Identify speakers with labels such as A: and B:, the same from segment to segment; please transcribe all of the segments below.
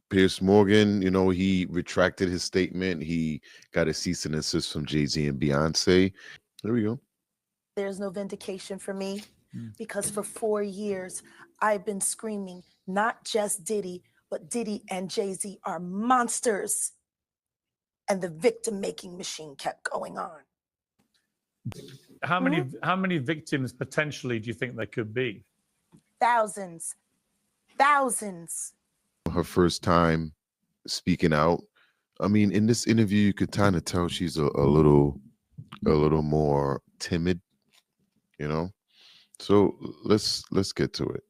A: Piers Morgan, he retracted his statement. He got a cease and desist from Jay-Z and Beyoncé. There we go.
B: There's no vindication for me
C: Mm.
B: because for 4 years, I've been screaming, not just Diddy, but Diddy and Jay-Z are monsters. And the victim making machine kept going on.
C: How many victims potentially do you think there could be?
B: Thousands. Thousands.
A: Her first time speaking out. I mean, in this interview, you could kind of tell she's a little more timid, you know. So let's get to it.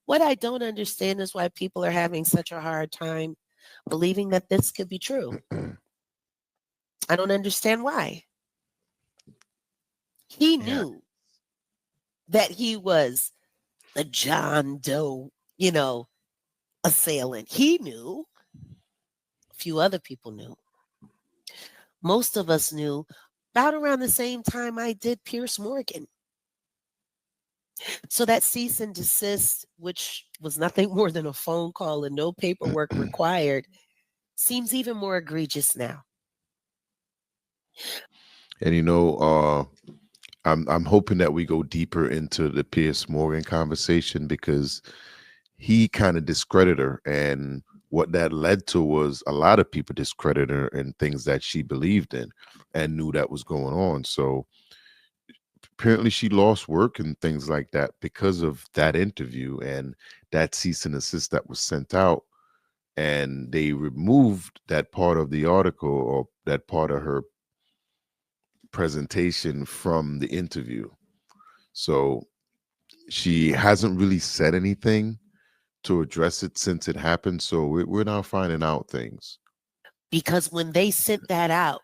D: What I don't understand is why people are having such a hard time believing that this could be true. I don't understand why. He knew that he was the John Doe, assailant. He knew. A few other people knew. Most of us knew about around the same time I did Piers Morgan. So that cease and desist, which was nothing more than a phone call and no paperwork required, seems even more egregious now.
A: And I'm hoping that we go deeper into the Piers Morgan conversation, because he kind of discredited her, and what that led to was a lot of people discredited her and things that she believed in and knew that was going on. So apparently she lost work and things like that because of that interview and that cease and desist that was sent out, and they removed that part of the article or that part of her presentation from the interview. So she hasn't really said anything to address it since it happened. So we're now finding out things.
D: Because when they sent that out,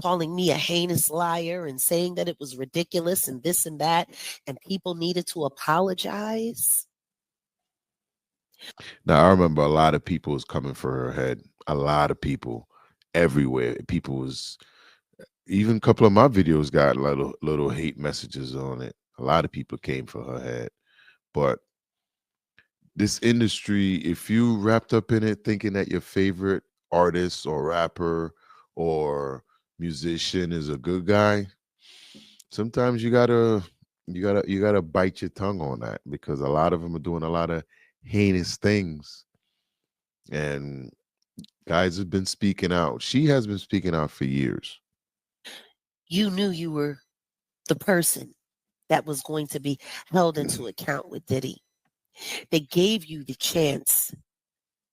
D: calling me a heinous liar and saying that it was ridiculous and this and that, and people needed to apologize.
A: Now, I remember a lot of people was coming for her head. A lot of people everywhere. People was, even a couple of my videos got little hate messages on it. A lot of people came for her head. But this industry, if you wrapped up in it thinking that your favorite artist or rapper or musician is a good guy, sometimes you gotta bite your tongue on that, because a lot of them are doing a lot of heinous things. And guys have been speaking out. She has been speaking out for years.
D: You knew you were the person that was going to be held into account with Diddy. They gave you the chance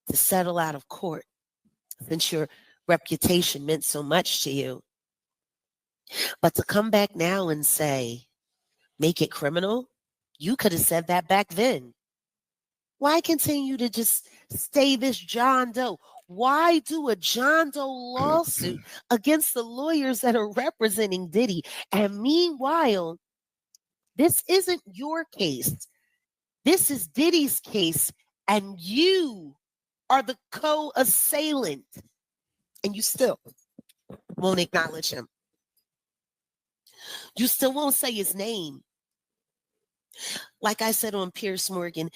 D: to settle out of court since your reputation meant so much to you. But to come back now and say, make it criminal, you could have said that back then. Why continue to just stay this John Doe? Why do a John Doe lawsuit against the lawyers that are representing Diddy? And meanwhile, this isn't your case. This is Diddy's case, and you are the co-assailant, and you still won't acknowledge him. You still won't say his name. Like I said on Piers Morgan,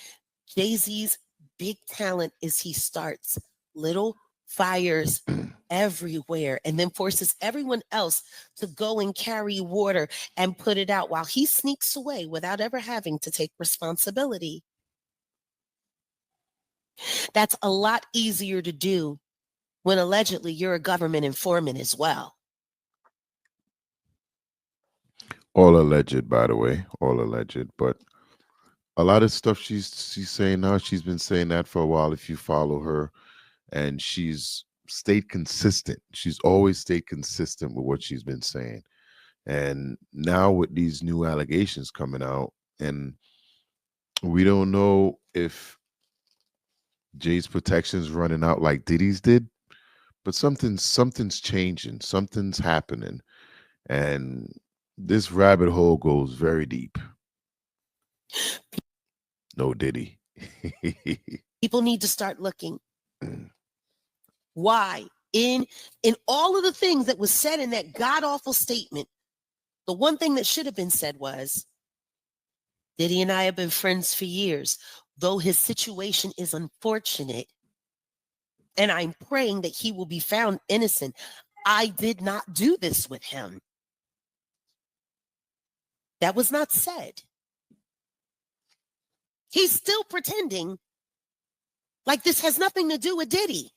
D: Jay-Z's big talent is he starts little fires everywhere and then forces everyone else to go and carry water and put it out while he sneaks away without ever having to take responsibility. That's a lot easier to do when allegedly you're a government informant as well.
A: All alleged, by the way, all alleged. But a lot of stuff she's saying now, she's been saying that for a while. If you follow her, and she's stayed consistent. She's always stayed consistent with what she's been saying. And now with these new allegations coming out, and we don't know if Jay's protection's running out like Diddy's did, but something's changing, something's happening, and this rabbit hole goes very deep. No Diddy.
D: People need to start looking. Why? In all of the things that was said in that god-awful statement, the one thing that should have been said was, Diddy and I have been friends for years. though his situation is unfortunate, and I'm praying that he will be found innocent, I did not do this with him. That was not said. He's still pretending like this has nothing to do with Diddy.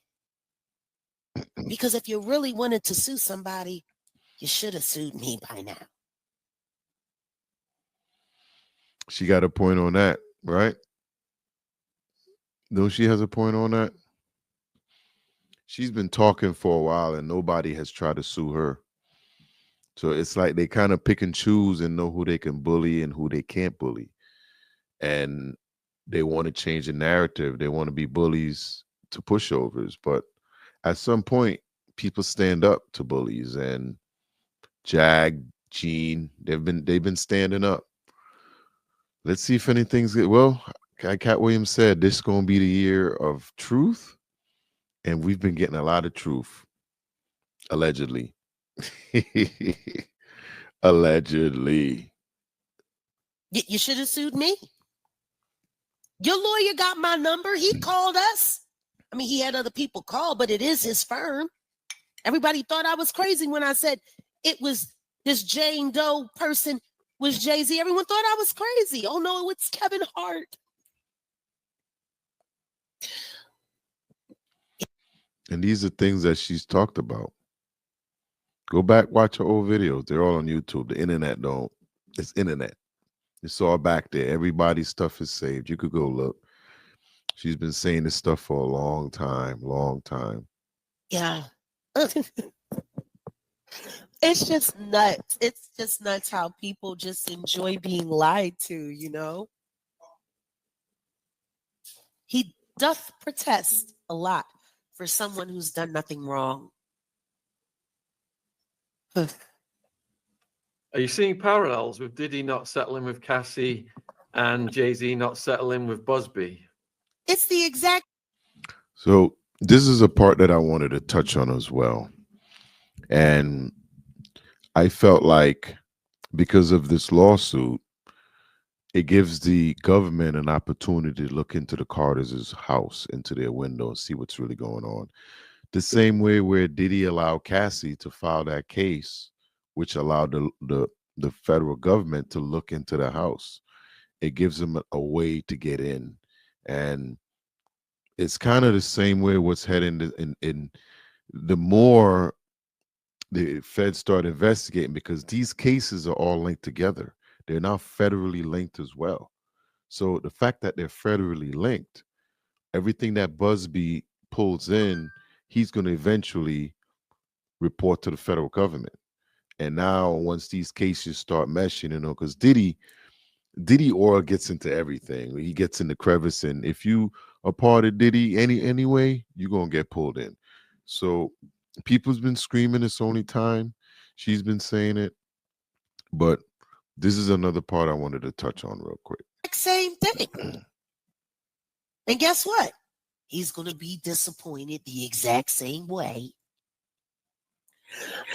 D: Because if you really wanted to sue somebody, you should have sued me by now.
A: She got a point on that, right? No, she has a point on that. She's been talking for a while and nobody has tried to sue her. So it's like they kind of pick and choose and know who they can bully and who they can't bully. And they want to change the narrative. They want to be bullies to pushovers. But at some point, people stand up to bullies. And Jag, Gene, they've been standing up. Let's see if anything's good. Well, like Cat Williams said, this is going to be the year of truth. And we've been getting a lot of truth, allegedly. Allegedly.
D: You should have sued me. Your lawyer got my number. He called us. I mean, he had other people call, but it is his firm. Everybody thought I was crazy when I said it was this Jane Doe person was Jay-Z. Everyone thought I was crazy. Oh, no, it's Kevin Hart.
A: And these are things that she's talked about. Go back, watch her old videos. They're all on YouTube. The internet don't. It's internet. It's all back there. Everybody's stuff is saved. You could go look. She's been saying this stuff for a long time, long time.
D: Yeah. It's just nuts. It's just nuts how people just enjoy being lied to, you know? He doth protest a lot for someone who's done nothing wrong.
E: Are you seeing parallels with Diddy not settling with Cassie and Jay-Z not settling with Busby?
D: It's the exact.
A: So this is a part that I wanted to touch on as well. And I felt like because of this lawsuit, it gives the government an opportunity to look into the Carters' house, into their window, and see what's really going on. The same way where Diddy allowed Cassie to file that case, which allowed the federal government to look into the house. It gives them a way to get in. And it's kind of the same way what's heading in the more the feds start investigating, because these cases are all linked together. They're now federally linked as well. So the fact that they're federally linked, everything that Busby pulls in, he's going to eventually report to the federal government. And now once these cases start meshing, you know, because Diddy oil gets into everything. He gets in the crevice, and if you are part of Diddy anyway, you're going to get pulled in. So people's been screaming it's only time. She's been saying it. But this is another part I wanted to touch on real quick.
D: Same thing. And guess what? He's going to be disappointed the exact same way.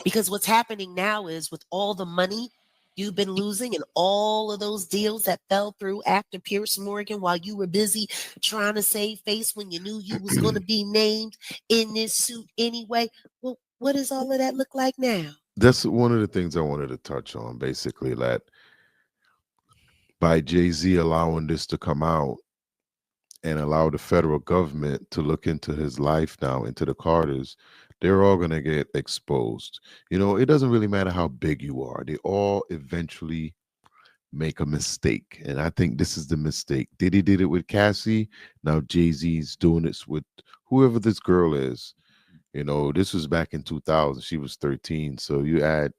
D: Because what's happening now is with all the money you've been losing and all of those deals that fell through after Piers Morgan while you were busy trying to save face when you knew you was going to be named in this suit anyway. Well, what does all of that look like now?
A: That's one of the things I wanted to touch on, basically, that by Jay-Z allowing this to come out and allow the federal government to look into his life now, into the Carters, they're all going to get exposed. You know, it doesn't really matter how big you are. They all eventually make a mistake. And I think this is the mistake. Diddy did it with Cassie. Now Jay-Z's doing this with whoever this girl is. You know, this was back in 2000. She was 13. So you add,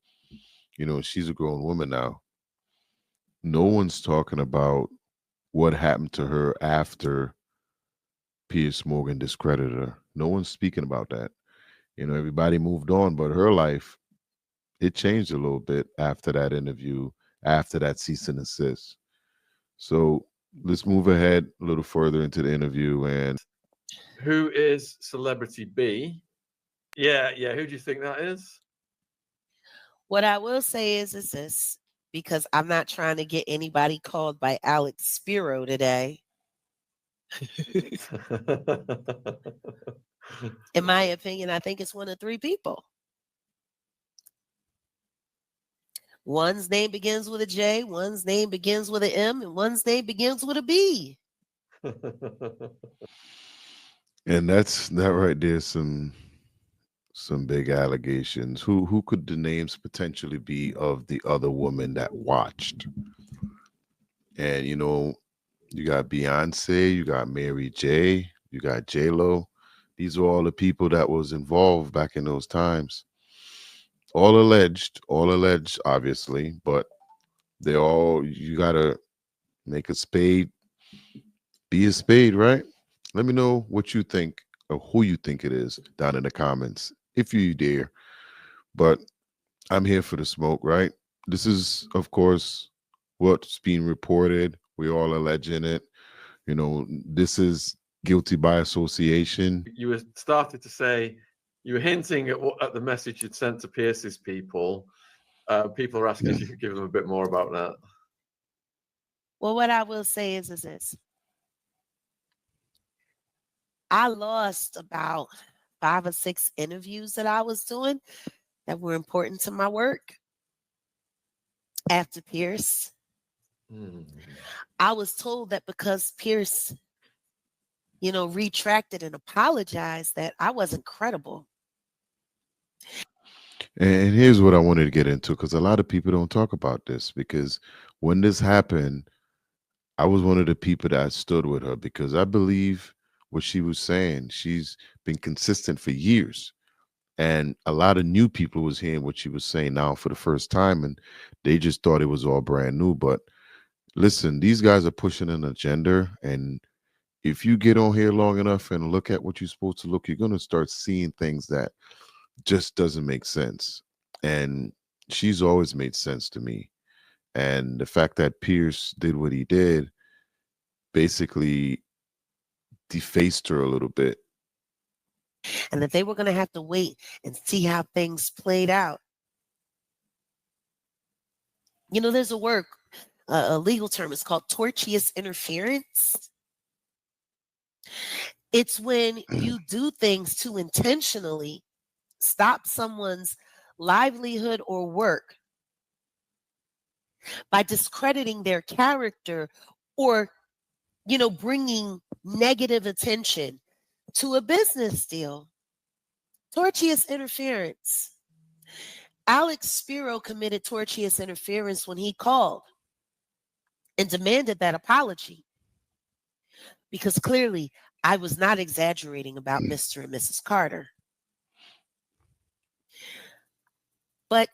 A: you know, she's a grown woman now. No one's talking about what happened to her after Piers Morgan discredited her. No one's speaking about that. You know, everybody moved on, but her life, it changed a little bit after that interview, after that cease and desist. So let's move ahead a little further into the interview. And
E: who is Celebrity B? Yeah. Who do you think that is?
D: What I will say is this, because I'm not trying to get anybody called by Alex Spiro today. In my opinion, I think it's one of three people. One's name begins with a J, one's name begins with an M, and one's name begins with a B.
A: And that right there, some big allegations. Who could the names potentially be of the other woman that watched? And you know, you got Beyonce, you got Mary J, you got J-Lo. These are all the people that was involved back in those times. All alleged, obviously, but they all, you gotta make a spade be a spade, right? Let me know what you think or who you think it is down in the comments, if you dare. But I'm here for the smoke, right? This is, of course, what's being reported. We all alleging it. You know, this is guilty by association.
E: You were started to say, you were hinting at the message you'd sent to Pierce's people. People are asking if you could give them a bit more about that.
D: Well, what I will say is this. I lost about 5 or 6 interviews that I was doing that were important to my work after Pierce. I was told that because Pierce, retracted and apologized, that I wasn't credible.
A: And here's what I wanted to get into, because a lot of people don't talk about this, because when this happened, I was one of the people that stood with her, because I believe what she was saying. She's been consistent for years, and a lot of new people was hearing what she was saying now for the first time, and they just thought it was all brand new. But listen, these guys are pushing an agenda, and if you get on here long enough and look at what you're supposed to look, you're going to start seeing things that just doesn't make sense. And she's always made sense to me. And the fact that Pierce did what he did basically defaced her a little bit.
D: And that they were going to have to wait and see how things played out. There's a legal term. It's called tortious interference. It's when you do things to intentionally stop someone's livelihood or work by discrediting their character or, bringing negative attention to a business deal. Tortious interference. Alex Spiro committed tortious interference when he called and demanded that apology, because clearly I was not exaggerating about Mr. and Mrs. Carter. But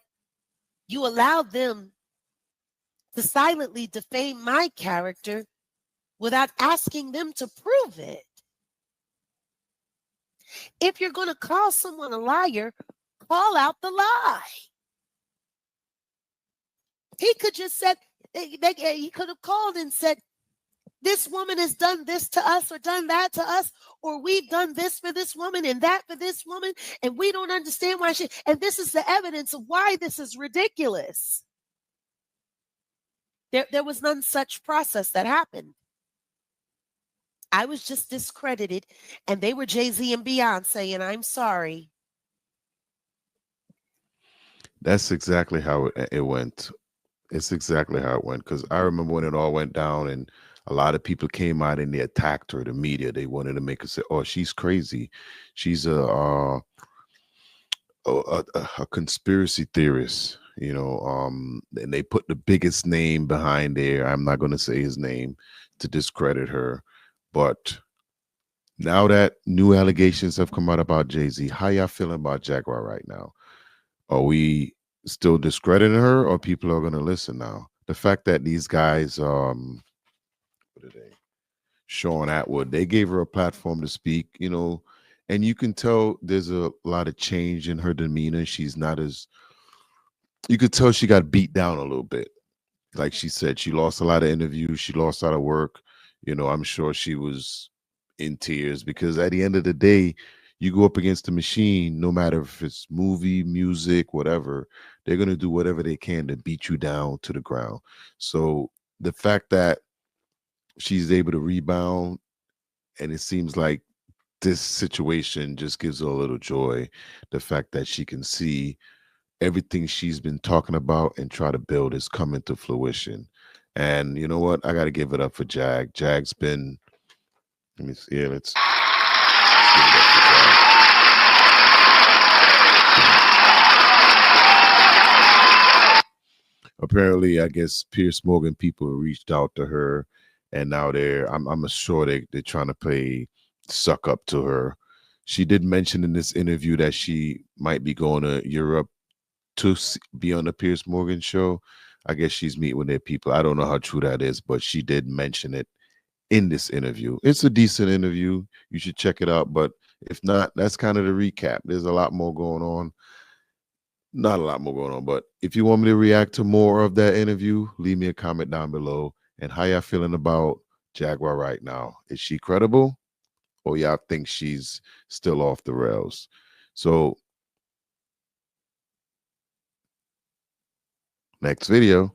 D: you allowed them to silently defame my character without asking them to prove it. If you're going to call someone a liar, call out the lie. He could just said, he could have called and said, this woman has done this to us or done that to us, or we've done this for this woman and that for this woman, and we don't understand why and this is the evidence of why this is ridiculous. There was none such process that happened. I was just discredited, and they were Jay-Z and Beyoncé, and I'm sorry.
A: That's exactly how it went. It's exactly how it went, because I remember when it all went down and a lot of people came out and they attacked her, the media. They wanted to make her say, oh, she's crazy. She's a conspiracy theorist, and they put the biggest name behind there. I'm not going to say his name to discredit her. But now that new allegations have come out about Jay-Z, how y'all feeling about Jaguar right now? Are we still discrediting her, or people are going to listen now? The fact that these guys, what are they? Sean Atwood, they gave her a platform to speak, and you can tell there's a lot of change in her demeanor. She's not as, you could tell she got beat down a little bit. Like she said, she lost a lot of interviews. She lost a lot of work. I'm sure she was in tears, because at the end of the day, you go up against the machine, no matter if it's movie, music, whatever, they're going to do whatever they can to beat you down to the ground. So the fact that she's able to rebound And it seems like this situation just gives her a little joy. The fact that she can see everything she's been talking about and try to build is coming to fruition. And you know what? I got to give it up for Jag. Jag's been, let me see here. Let's give it up for Jag. Apparently, I guess Piers Morgan people reached out to her, and now I'm sure they're trying to play suck up to her. She did mention in this interview that she might be going to Europe to be on the Piers Morgan show. I guess she's meeting with their people. I don't know how true that is, but she did mention it in this interview. It's a decent interview. You should check it out. But if not, that's kind of the recap. There's a lot more going on. Not a lot more going on, but if you want me to react to more of that interview, leave me a comment down below. And how y'all feeling about Jaguar right now? Is she credible, or y'all think she's still off the rails? So next video.